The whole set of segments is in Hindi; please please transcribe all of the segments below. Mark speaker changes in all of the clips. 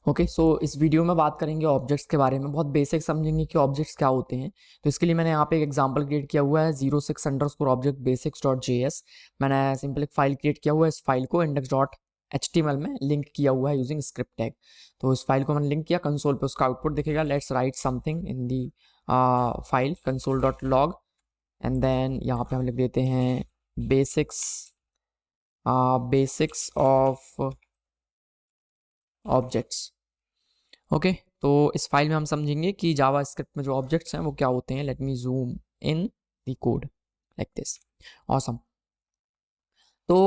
Speaker 1: ओके सो इस वीडियो में बात करेंगे ऑब्जेक्ट्स के बारे में, बहुत बेसिक समझेंगे कि ऑब्जेक्ट्स क्या होते हैं। तो इसके लिए मैंने यहाँ पे एक एग्जांपल क्रिएट किया हुआ है 06_object_basics.js। मैंने सिंपल एक फाइल क्रिएट किया हुआ है, इस फाइल को index.html में लिंक किया हुआ है यूजिंग स्क्रिप्ट टैग। तो इस फाइल को मैंने लिंक किया, कंसोल पे उसका आउटपुट दिखेगा। Let's write something in the file console.log and then यहाँ पे हम लिख देते हैं बेसिक्स ऑफ ऑब्जेक्ट्स। ओके तो इस फाइल में हम समझेंगे कि जावा स्क्रिप्ट में जो ऑब्जेक्ट्स हैं वो क्या होते हैं। Let me zoom in the code like this. Awesome. तो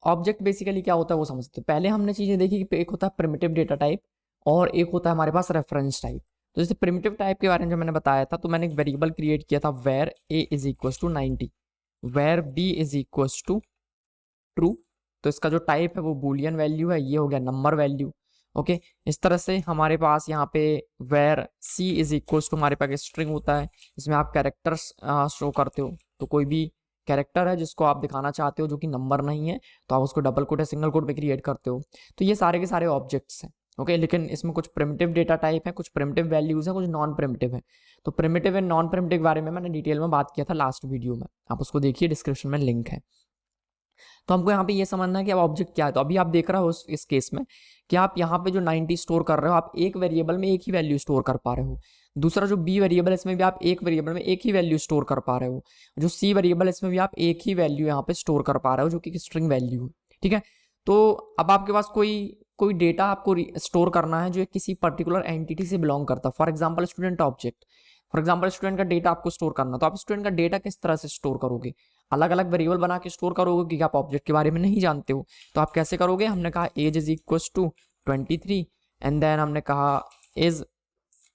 Speaker 1: ऑब्जेक्ट बेसिकली क्या होता है वो समझते हैं। पहले हमने चीजें देखी कि एक होता है प्रिमिटिव डेटा टाइप और एक होता है हमारे पास रेफरेंस टाइप। तो जैसे प्रिमिटिव टाइप के बारे में जो मैंने बताया था, तो मैंने एक वेरिएबल क्रिएट किया था var a is equal to 90, var b is equal to true. तो इसका जो टाइप है वो बूलियन वैल्यू है, ये हो गया नंबर वैल्यू। ओके इस तरह से हमारे पास यहाँ पे var C is equal to हमारे पास स्ट्रिंग होता है, इसमें आप कैरेक्टर्स शो करते हो। तो कोई भी कैरेक्टर है जिसको आप दिखाना चाहते हो जो कि नंबर नहीं है, तो आप उसको डबल कोट या सिंगल कोट में क्रिएट करते हो। तो ये सारे के सारे ऑब्जेक्ट्स हैं। ओके लेकिन इसमें कुछ प्रिमिटिव डेटा टाइप है, कुछ प्रिमिटिव वैल्यूज हैं, कुछ नॉन प्रिमिटिव है। तो प्रिमिटिव एंड नॉन प्रिमिटिव के बारे में मैंने डिटेल में बात किया था लास्ट वीडियो में, आप उसको देखिए, डिस्क्रिप्शन में लिंक है। तो हमको यहाँ पे ये समझना है कि अब ऑब्जेक्ट क्या है। तो अभी आप देख रहे हो इस केस में कि आप यहाँ पे जो 90 स्टोर कर रहे हो, आप एक वेरिएबल में एक ही वैल्यू स्टोर कर पा रहे हो। दूसरा जो बी वेरिएबल है इसमें भी आप एक वेरिएबल में एक ही वैल्यू स्टोर कर पा रहे हो। जो सी वेरिएबल है इसमें भी आप एक ही वैल्यू यहाँ पे स्टोर कर पा रहे हो जो कि स्ट्रिंग वैल्यू है। ठीक है, तो अब आपके पास कोई कोई डेटा आपको स्टोर करना है जो किसी पर्टिकुलर एंटिटी से बिलोंग करता है। For example student object, for example student का डेटा आपको स्टोर करना, तो आप स्टूडेंट का डेटा किस तरह से स्टोर करोगे? अलग अलग वेरिएबल बना के स्टोर करोगे क्योंकि आप ऑब्जेक्ट के बारे में नहीं जानते हो। तो आप कैसे करोगे? हमने कहा age is equal to 23 and then हमने कहा इज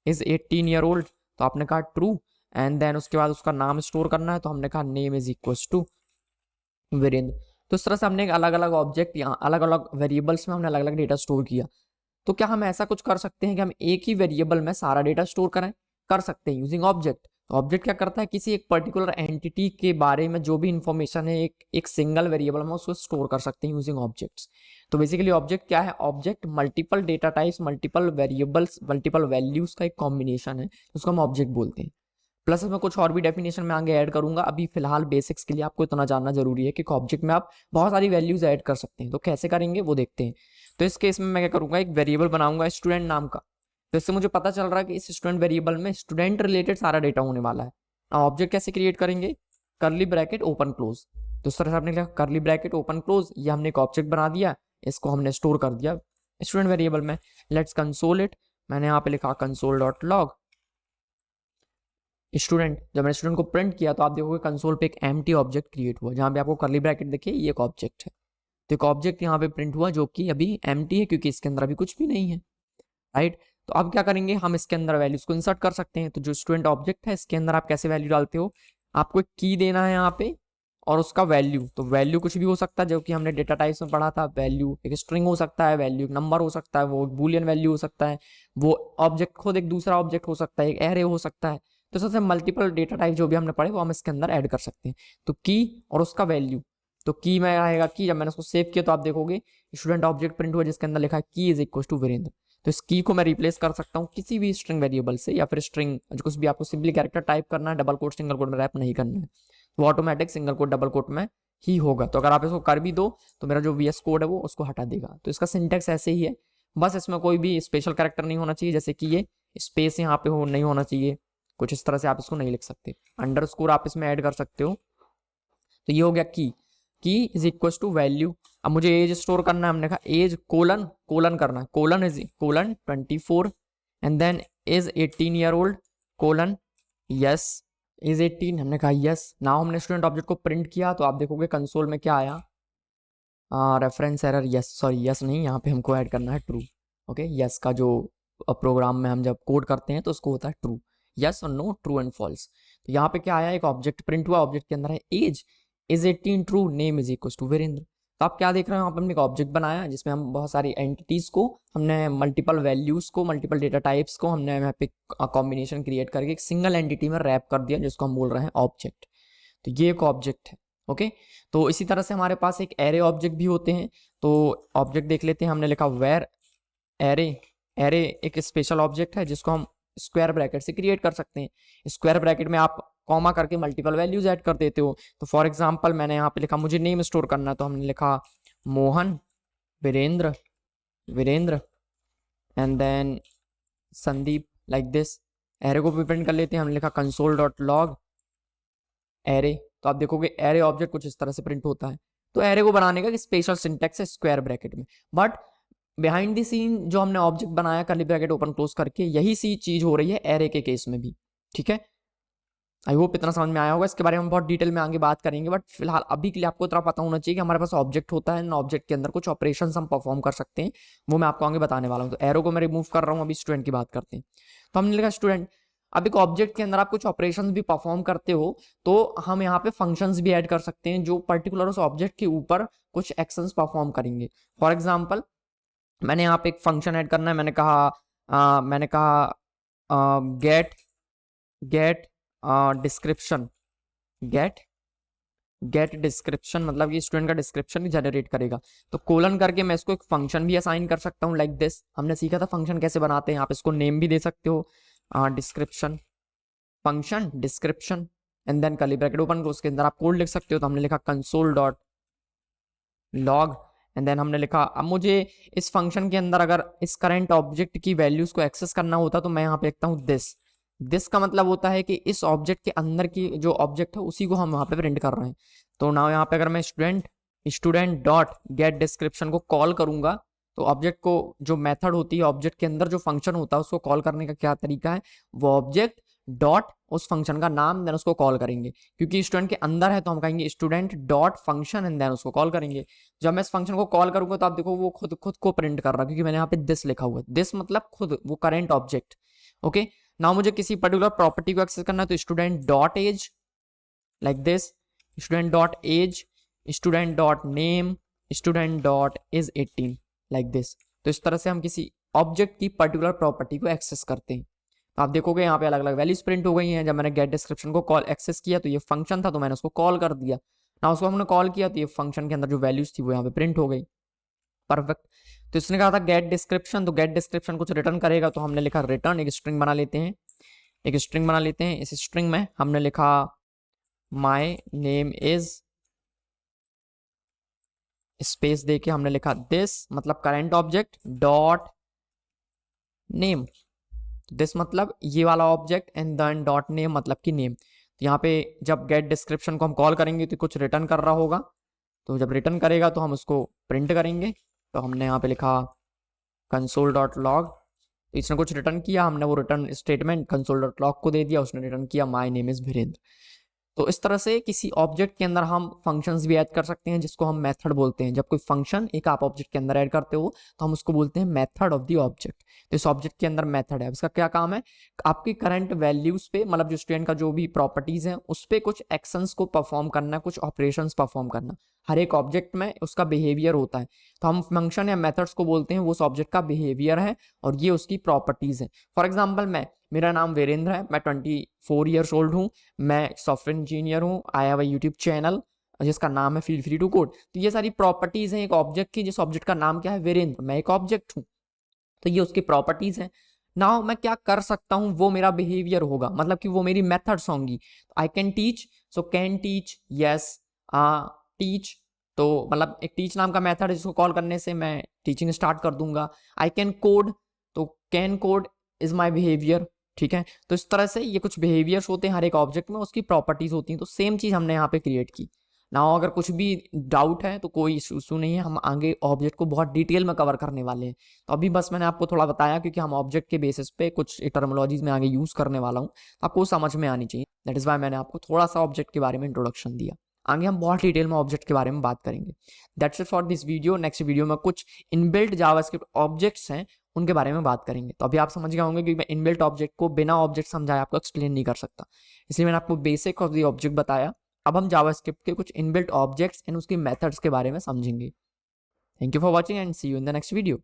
Speaker 1: 18 ईयर ओल्ड, तो आपने कहा ट्रू। एंड देन उसके बाद उसका नाम स्टोर करना है, तो हमने कहा name is equal to Virendra. तो इस तरह से हमने अलग अलग ऑब्जेक्ट यहाँ अलग अलग वेरिएबल्स में हमने अलग अलग डेटा स्टोर किया। तो क्या हम ऐसा कुछ कर सकते हैं कि हम एक ही वेरिएबल में सारा डेटा स्टोर करें? कर सकते हैं यूजिंग ऑब्जेक्ट। तो ऑब्जेक्ट क्या करता है, किसी एक पर्टिकुलर एंटिटी के बारे में जो भी इंफॉर्मेशन है एक सिंगल वेरिएबल में उसको स्टोर कर सकते हैं यूजिंग ऑब्जेक्ट्स। तो बेसिकली ऑब्जेक्ट क्या है? Object multiple data types, multiple variables, multiple values का एक कॉम्बिनेशन है, उसको हम ऑब्जेक्ट बोलते हैं। प्लस इसमें कुछ और भी डेफिनेशन में आगे ऐड करूंगा। अभी फिलहाल बेसिक्स के लिए आपको इतना जानना जरूरी है कि ऑब्जेक्ट में आप बहुत सारी वैल्यूज ऐड कर सकते हैं। तो कैसे करेंगे वो देखते हैं। तो इस केस में मैं क्या करूंगा, एक वेरिएबल बनाऊंगा स्टूडेंट नाम का। तो इससे मुझे पता चल रहा है कि इस स्टूडेंट वेरिएबल में स्टूडेंट रिलेटेड सारा डेटा होने वाला है। ऑब्जेक्ट कैसे क्रिएट करेंगे? करली ब्रैकेट ओपन क्लोज। तो इस तरह से आपने लिखा करली ब्रैकेट ओपन क्लोज, ये हमने एक ऑब्जेक्ट बना दिया, इसको हमने स्टोर कर दिया स्टूडेंट वेरिएबल में। Let's console it. मैंने यहाँ पे लिखा console.log स्टूडेंट। जब मैंने स्टूडेंट को प्रिंट किया तो आप देखोगे कंसोल पे एक एम्प्टी ऑब्जेक्ट क्रिएट हुआ, जहां पे आपको करली ब्रैकेट देखिए, ये एक ऑब्जेक्ट है। तो एक ऑब्जेक्ट यहाँ पे प्रिंट हुआ जो कि अभी एम्प्टी है क्योंकि इसके अंदर अभी कुछ भी नहीं है, राइट। तो अब क्या करेंगे, हम इसके अंदर वैल्यूज को इंसर्ट कर सकते हैं। तो जो स्टूडेंट ऑब्जेक्ट है इसके अंदर आप कैसे वैल्यू डालते हो? आपको एक की देना है यहाँ पे और उसका वैल्यू। तो वैल्यू कुछ भी हो सकता है, जो कि हमने डेटा टाइप्स में पढ़ा था। वैल्यू एक स्ट्रिंग हो सकता है, वैल्यू एक नंबर हो सकता है, वो बूलियन वैल्यू हो सकता है, वो ऑब्जेक्ट खुद एक दूसरा ऑब्जेक्ट हो सकता है, एक एरे हो सकता है। तो सबसे मल्टीपल डेटा टाइप जो भी हमने पढ़े वो हम इसके अंदर ऐड कर सकते हैं। तो की और उसका वैल्यू। तो की में आएगा की, जब मैंने उसको सेव किया तो आप देखोगे स्टूडेंट ऑब्जेक्ट प्रिंट हुआ जिसके अंदर लिखा है की इज इक्वल टू वीरेंद्र। तो इस की को मैं रिप्लेस कर सकता हूँ किसी भी स्ट्रिंग वेरिएबल से, या फिर स्ट्रिंग कुछ भी आपको सिंपली कैरेक्टर टाइप करना है, डबल कोट सिंगल कोट में रैप नहीं करना है, वो automatic single quote double quote में ही होगा। तो अगर आप इसको कर भी दो तो मेरा जो वीएस कोड है वो उसको हटा देगा। तो इसका सिंटेक्स ऐसे ही है, बस इसमें कोई भी स्पेशल कैरेक्टर नहीं होना चाहिए, जैसे कि ये स्पेस यहाँ पे हो नहीं होना चाहिए, कुछ इस तरह से आप इसको नहीं लिख सकते। अंडरस्कोर आप इसमें ऐड कर सकते हो। तो ये हो गया की इज इक्वल टू वैल्यू। अब मुझे एज स्टोर करना है, हमने कहा एज कोलन कोलन करना है, colon is colon 24 and then is 18 year old colon yes is 18, हमने कहा यस। नाउ हमने स्टूडेंट ऑब्जेक्ट को प्रिंट किया तो आप देखोगे कंसोल में क्या आया, reference error yes, sorry yes नहीं, यहाँ पे हमको ऐड करना है ट्रू। ओके यस का जो प्रोग्राम में हम जब कोड करते हैं तो उसको होता है ट्रू, यस और नो, ट्रू एंड फॉल्स। तो यहाँ पे क्या आया, एक ऑब्जेक्ट प्रिंट हुआ, ऑब्जेक्ट के अंदर है age is 18 true, name is equal to Virendra. तो आप क्या देख रहे हो, यहाँ पे हमने एक ऑब्जेक्ट बनाया जिसमें हम बहुत सारी एंटिटीज को, हमने मल्टीपल वैल्यूज को, मल्टीपल डेटा टाइप्स को हमने यहाँ पे कॉम्बिनेशन क्रिएट करके एक सिंगल एंटिटी में रैप कर दिया जिसको हम बोल रहे हैं ऑब्जेक्ट। तो ये एक ऑब्जेक्ट है। ओके तो इसी तरह से हमारे पास एक एरे ऑब्जेक्ट भी होते हैं। तो ऑब्जेक्ट देख लेते हैं, हमने लिखा वेर एरे एरे एक स्पेशल ऑब्जेक्ट है जिसको हम स्क्वायर ब्रैकेट से क्रिएट कर सकते हैं। स्क्वायर ब्रैकेट में आप कॉमा करके मल्टीपल वैल्यूज ऐड कर देते हो। तो फॉर एग्जांपल मैंने यहाँ पे लिखा मुझे नेम स्टोर करना है, तो हमने लिखा Mohan, Virendra, Virendra and then Sandeep, like this. Array को भी प्रिंट कर लेते हैं, हमने लिखा कंसोल डॉट लॉग एरे। तो आप देखोगे एरे ऑब्जेक्ट कुछ इस तरह से प्रिंट होता है। तो एरे को बनाने का स्पेशल सिंटेक्स है स्क्वायर ब्रैकेट में, बट बिहाइंड द सीन जो हमने ऑब्जेक्ट बनाया कर्ली ब्रैकेट ओपन क्लोज करके, यही सी चीज हो रही है एरे के केस में भी। ठीक है, आई होप इतना समझ में आया होगा। इसके बारे में हम बहुत डिटेल में आगे बात करेंगे, बट फिलहाल अभी के लिए आपको इतना पता होना चाहिए कि हमारे पास ऑब्जेक्ट होता है, ऑब्जेक्ट के अंदर कुछ ऑपरेशन हम परफॉर्म कर सकते हैं, वो मैं आपको आगे बताने वाला हूँ। तो एरो को मैं रिमूव कर रहा हूँ, अभी स्टूडेंट की बात करते हैं। तो हमने लिखा स्टूडेंट। अब एक ऑब्जेक्ट के अंदर आप कुछ ऑपरेशंस भी परफॉर्म करते हो, तो हम यहाँ पे फंक्शंस भी ऐड कर सकते हैं जो पर्टिकुलर उस ऑब्जेक्ट के ऊपर कुछ एक्शंस परफॉर्म करेंगे। फॉर एग्जाम्पल मैंने यहाँ पे एक फंक्शन ऐड करना है, मैंने कहा गेट डिस्क्रिप्शन, गेट डिस्क्रिप्शन मतलब ये स्टूडेंट का डिस्क्रिप्शन जनरेट करेगा। तो कोलन करके मैं इसको एक फंक्शन भी असाइन कर सकता हूँ, लाइक दिस। हमने सीखा था फंक्शन कैसे बनाते हैं, आप इसको नेम भी दे सकते हो, description function description and then curly bracket open close के अंदर आप कोड लिख सकते हो। तो हमने लिखा console dot log and then हमने लिखा, अब मुझे इस फंक्शन के अंदर अगर इस करंट ऑब्जेक्ट की वैल्यूज को एक्सेस करना होता तो मैं यहाँ पे लिखता हूँ दिस। दिस का मतलब होता है कि इस ऑब्जेक्ट के अंदर की जो ऑब्जेक्ट है उसी को हम वहां पे प्रिंट कर रहे हैं। तो ना यहाँ पे अगर मैं स्टूडेंट डॉट गेट डिस्क्रिप्शन को कॉल करूंगा, तो ऑब्जेक्ट को जो मेथड होती है, ऑब्जेक्ट के अंदर जो फंक्शन होता है उसको कॉल करने का क्या तरीका है, वो ऑब्जेक्ट डॉट उस फंक्शन का नाम देन उसको कॉल करेंगे। क्योंकि स्टूडेंट के अंदर है तो हम कहेंगे student dot function and then उसको कॉल करेंगे। जब मैं इस फंक्शन को कॉल करूंगा तो आप देखो वो खुद को प्रिंट कर रहा है, क्योंकि मैंने यहाँ पे दिस लिखा हुआ है। दिस मतलब खुद, वो करेंट ऑब्जेक्ट। ओके, नाउ मुझे किसी पर्टिकुलर प्रॉपर्टी को एक्सेस करना है, तो student dot age, like this, student dot age, student dot name, student dot is 18, like this. तो इस तरह से हम किसी ऑब्जेक्ट की पर्टिकुलर प्रॉपर्टी को एक्सेस करते हैं। आप देखोगे यहाँ पे अलग अलग वैल्यूज प्रिंट हो गई हैं। जब मैंने गेट डिस्क्रिप्शन को कॉल एक्सेस किया तो ये फंक्शन था, तो मैंने उसको कॉल कर दिया ना, उसको हमने कॉल किया तो ये फंक्शन के अंदर जो वैल्यूज थी वो यहाँ पे प्रिंट हो गई। परफेक्ट। तो इसने कहा था गेट डिस्क्रिप्शन, तो गेट डिस्क्रिप्शन कुछ रिटर्न करेगा, तो हमने लिखा रिटर्न, एक स्ट्रिंग बना लेते हैं, एक स्ट्रिंग बना लेते हैं। इस स्ट्रिंग में हमने लिखा माई नेम इज, स्पेस देके हमने लिखा दिस मतलब current object dot name, this मतलब ये वाला object and then dot name मतलब कि नेम। तो यहाँ पे जब गेट डिस्क्रिप्शन को हम कॉल करेंगे तो कुछ रिटर्न कर रहा होगा, तो जब रिटर्न करेगा तो हम उसको प्रिंट करेंगे। तो हमने यहाँ पे लिखा कंसोल डॉट लॉग, तो इसने कुछ रिटर्न किया, हमने वो return statement console dot log को दे दिया, उसने रिटर्न किया माई नेम इज वीरेंद्र। तो इस तरह से किसी ऑब्जेक्ट के अंदर हम फंक्शंस भी ऐड कर सकते हैं जिसको हम मेथड बोलते हैं। जब कोई फंक्शन एक आप ऑब्जेक्ट के अंदर ऐड करते हो तो हम उसको बोलते हैं मेथड ऑफ द ऑब्जेक्ट। तो इस ऑब्जेक्ट के अंदर मेथड है, इसका क्या काम है, आपकी करंट वैल्यूज पे मतलब जो स्टूडेंट का जो भी प्रॉपर्टीज है उस पर कुछ एक्शंस को परफॉर्म करना, कुछ ऑपरेशंस परफॉर्म करना। हर एक ऑब्जेक्ट में उसका बिहेवियर होता है, तो हम फंक्शन या मेथड्स को बोलते हैं वो उस ऑब्जेक्ट का बिहेवियर है और ये उसकी प्रॉपर्टीज है। फॉर एग्जाम्पल मेरा नाम वीरेंद्र है, मैं 24 ईयर्स ओल्ड हूँ, मैं सॉफ्टवेयर इंजीनियर हूँ, I have a YouTube channel जिसका नाम है फील फ्री टू कोड। तो ये सारी प्रॉपर्टीज हैं एक ऑब्जेक्ट की, जिस ऑब्जेक्ट का नाम क्या है वीरेंद्र, मैं एक ऑब्जेक्ट हूँ, तो ये उसकी प्रॉपर्टीज हैं। नाउ मैं क्या कर सकता हूँ, वो मेरा बिहेवियर होगा, मतलब कि वो मेरी मेथड्स होंगी। I can teach, so can teach, yes teach, तो मतलब एक टीच नाम का मेथड है जिसको कॉल करने से मैं टीचिंग स्टार्ट कर दूंगा। आई कैन कोड, तो can code is my behaviour. ठीक है, तो इस तरह से ये कुछ बिहेवियर्स होते हैं हर एक ऑब्जेक्ट में, उसकी प्रॉपर्टीज होती हैं। तो सेम चीज हमने यहाँ पे क्रिएट की। ना अगर कुछ भी डाउट है तो कोई इशू नहीं है, हम आगे ऑब्जेक्ट को बहुत डिटेल में कवर करने वाले हैं। तो अभी बस मैंने आपको थोड़ा बताया क्योंकि हम ऑब्जेक्ट के बेसिस पे कुछ टर्मिनोलॉजीज में आगे यूज करने वाला हूँ, आपको समझ में आनी चाहिए। दैट इज वाई मैंने आपको थोड़ा सा ऑब्जेक्ट के बारे में इंट्रोडक्शन दिया। आगे हम बहुत डिटेल में ऑब्जेक्ट के बारे में बात करेंगे। That's it for this video. Next video में कुछ इनबिल्ट जावास्क्रिप्ट ऑब्जेक्ट्स हैं उनके बारे में बात करेंगे। तो अभी आप समझ गए होंगे कि मैं इनबिल्ट ऑब्जेक्ट को बिना ऑब्जेक्ट समझाए आपको एक्सप्लेन नहीं कर सकता, इसलिए मैंने आपको बेसिक ऑफ द ऑब्जेक्ट बताया। अब हम जावास्क्रिप्ट के कुछ इनबिल्ट ऑब्जेक्ट्स एंड उसकी मेथड्स के बारे में समझेंगे। Thank you for watching and see you in the next video.